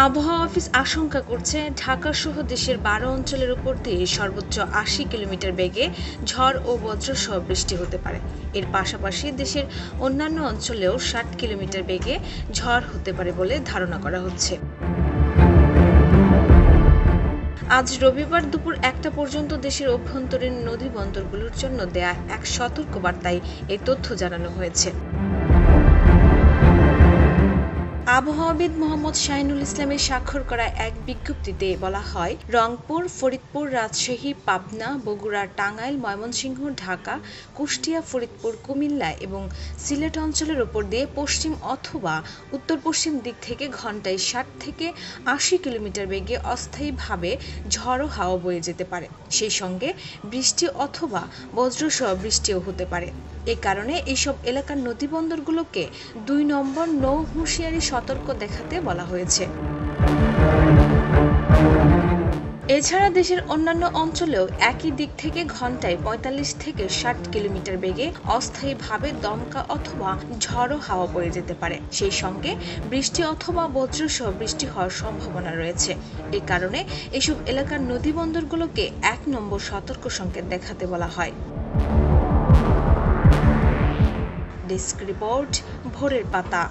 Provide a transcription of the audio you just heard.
আবহাওয়া অফিস আশঙ্কা করছে ঢাকা সহ দেশের ১২ অঞ্চলের উপর দিয়ে সর্বোচ্চ ৮০ কিলোমিটার বেগে ঝড় ও বজ্রসহ বৃষ্টি হতে পারে। এর পাশাপাশি দেশের অন্যান্য অঞ্চলেও ৬০ কিলোমিটার বেগে ঝড় হতে পারে বলে ধারণা করা হচ্ছে। আজ রবিবার দুপুর ১টা পর্যন্ত দেশের অভ্যন্তরীণ নদী বন্দরগুলোর জন্য দেয়া এক সতর্কবার্তায় এই তথ্য জানানো হয়েছে। আবহাওয়াবিদ মোহাম্মদ শাহিনুল ইসলামের স্বাক্ষর করা এক বিজ্ঞপ্তিতে বলা হয়, রংপুর, ফরিদপুর, রাজশাহী, পাবনা, বগুড়া, টাঙ্গাইল, ময়মনসিংহ, ঢাকা, কুষ্টিয়া, ফরিদপুর, কুমিল্লা এবং সিলেট অঞ্চলের উপর দিয়ে পশ্চিম অথবা উত্তর-পশ্চিম দিক থেকে ঘন্টায় ৬০ থেকে ৮০ কিলোমিটার বেগে অস্থায়ীভাবে ঝড়ো হাওয়া বয়ে যেতে পারে। সেই সঙ্গে বৃষ্টি অথবা বজ্রসহ বৃষ্টিও হতে পারে। এ কারণে এইসব এলাকার নদীবন্দরগুলোকে ২ নম্বর নৌ হুঁশিয়ারি সতর্ক দেখাতে বলা হয়েছে। এছাড়া দেশের অন্যান্য অঞ্চলেও একই দিক থেকে ঘন্টায় ৪৫ থেকে ৬০ কিলোমিটার বেগে অস্থায়ীভাবে দমকা অথবা ঝড়ো হাওয়া বয়ে যেতে পারে। সেই সঙ্গে বৃষ্টি অথবা বজ্রসহ বৃষ্টি হওয়ার সম্ভাবনা রয়েছে। এ কারণে এসব এলাকার নদীবন্দরগুলোকে ১ নম্বর সতর্ক সংকেত দেখাতে বলা হয়। ডেস্ক রিপোর্ট, ভোরের পাতা।